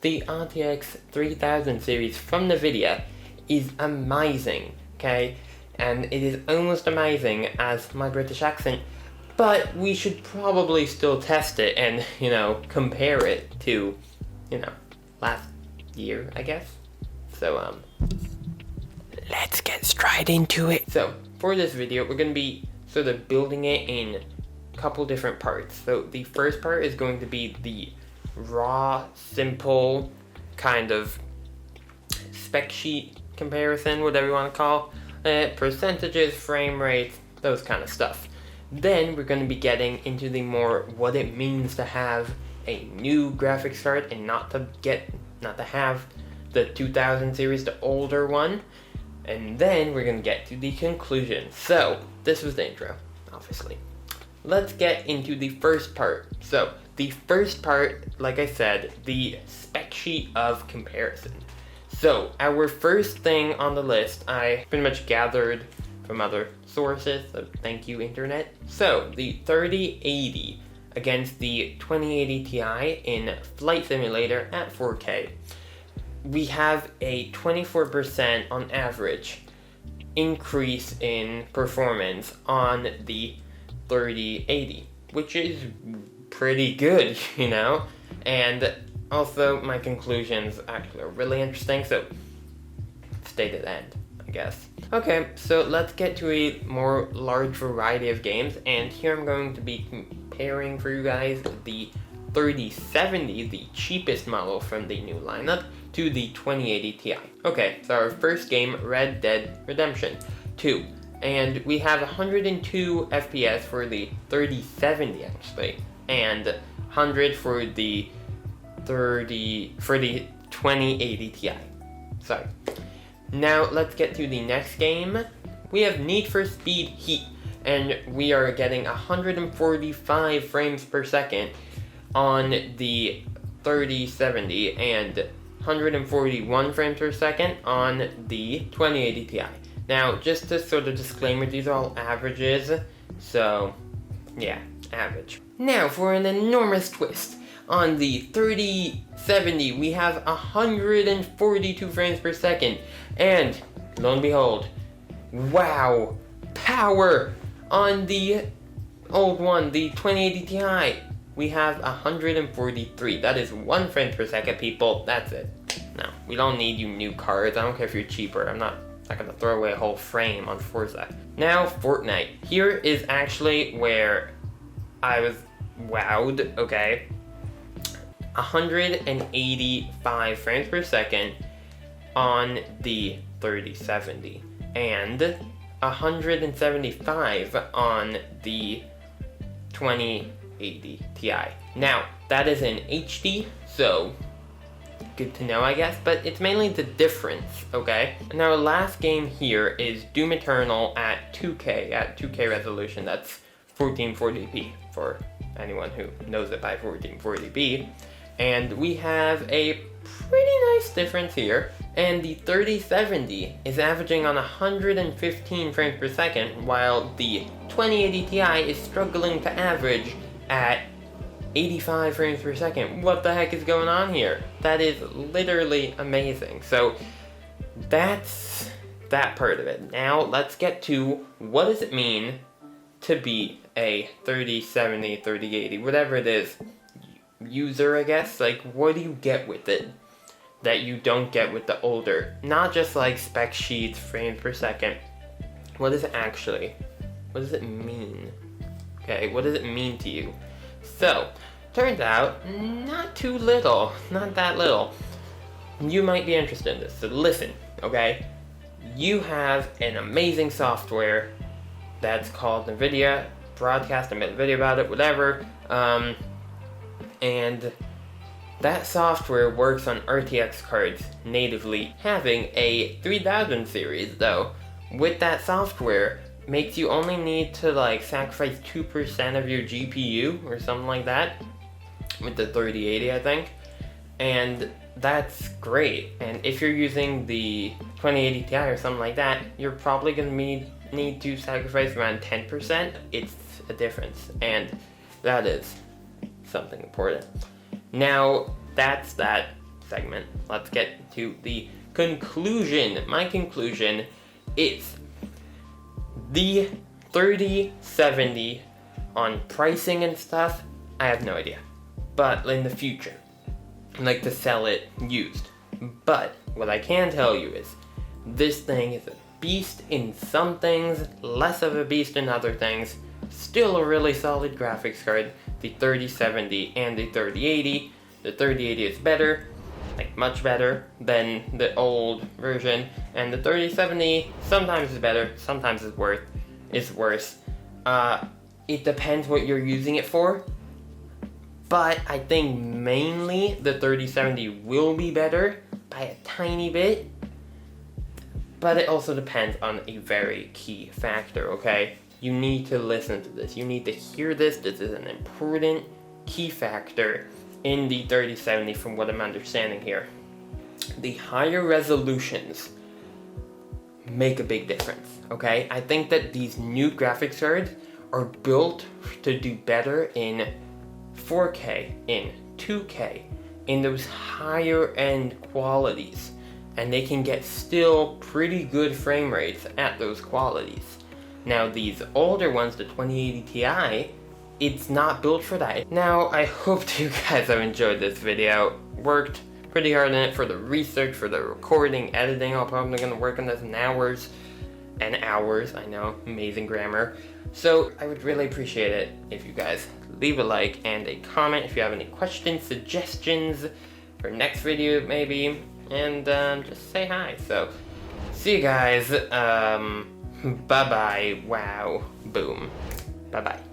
the RTX 3000 series from Nvidia is amazing, okay? And it is almost amazing as my British accent, but we should probably still test it and, compare it to, last year, I guess. So, let's get straight into it. So, for this video, we're going to be sort of building it in a couple different parts. So, the first part is going to be the raw, simple kind of spec sheet comparison, whatever you want to call it, percentages, frame rates, those kind of stuff. Then we're going to be getting into the more what it means to have a new graphics card and not to have the 2000 series, the older one. And then we're going to get to the conclusion. So this was the intro, obviously. Let's get into the first part. So the first part, like I said, the spec sheet of comparison. So our first thing on the list, I pretty much gathered from other sources, so thank you internet. So the 3080 against the 2080 Ti in Flight Simulator at 4K. We have a 24% on average increase in performance on the 3080, which is pretty good, and also my conclusions actually are really interesting, so stay to the end, I guess. Okay, so let's get to a more large variety of games, and here I'm going to be comparing for you guys the 3070, the cheapest model from the new lineup, to the 2080 Ti. Okay, so our first game, Red Dead Redemption 2. And we have 102 FPS for the 3070 actually, and 100 for the 2080 Ti. Sorry. Now let's get to the next game. We have Need for Speed Heat, and we are getting 145 frames per second on the 3070 and 141 frames per second on the 2080 Ti. Now, just a sort of disclaimer, these are all averages, so yeah, average. Now, for an enormous twist, on the 3070, we have 142 frames per second, and lo and behold, wow, power! On the old one, the 2080 Ti, we have 143. That is 1 frame per second, people. That's it. No, we don't need you new cards. I don't care if you're cheaper. I'm not gonna throw away a whole frame on Forza. Now, Fortnite. Here is actually where I was wowed, okay? 185 frames per second on the 3070 and 175 on the 2080 Ti. Now, that is in HD, so good to know, I guess, but it's mainly the difference, okay? And our last game here is Doom Eternal at 2K resolution. That's 1440p for anyone who knows it by 1440p. And we have a pretty nice difference here. And the 3070 is averaging on 115 frames per second, while the 2080 Ti is struggling to average at 85 frames per second. What the heck is going on here? That is literally amazing. So that's that part of it. Now let's get to what does it mean to be a 3070, 3080, whatever it is, user, I guess. Like, what do you get with it that you don't get with the older? Not just like spec sheets, frames per second. What does it mean? Okay, what does it mean to you? So, turns out, not too little, not that little. You might be interested in this, so listen, okay? You have an amazing software that's called Nvidia Broadcast. I made a video about it, whatever. And that software works on RTX cards natively. Having a 3000 series, though, with that software, makes you only need to sacrifice 2% of your GPU or something like that with the 3080, I think, and that's great. And if you're using the 2080 Ti or something like that, you're probably gonna need to sacrifice around 10%. It's a difference, and that is something important. Now, that's that segment. Let's get to the conclusion. My conclusion is the 3070 on pricing and stuff, I have no idea. But in the future, I'd like to sell it used. But what I can tell you is this thing is a beast in some things, less of a beast in other things. Still a really solid graphics card, the 3070 and the 3080. The 3080 is better, like much better than the old version, and the 3070 sometimes is better, sometimes is worse. It depends what you're using it for, but I think mainly the 3070 will be better by a tiny bit, but it also depends on a very key factor, okay? You need to listen to this. You need to hear this. This is an important key factor in the 3070 from what I'm understanding here. The higher resolutions make a big difference, okay? I think that these new graphics cards are built to do better in 4K, in 2K, in those higher end qualities. And they can get still pretty good frame rates at those qualities. Now these older ones, the 2080 Ti, it's not built for that. Now I hope you guys have enjoyed this video. Worked pretty hard on it for the research, for the recording, editing. I'm probably gonna work on this in hours and hours. I know, amazing grammar. So I would really appreciate it if you guys leave a like and a comment if you have any questions, suggestions for next video maybe, and just say hi. So see you guys. Bye bye. Wow. Boom. Bye bye.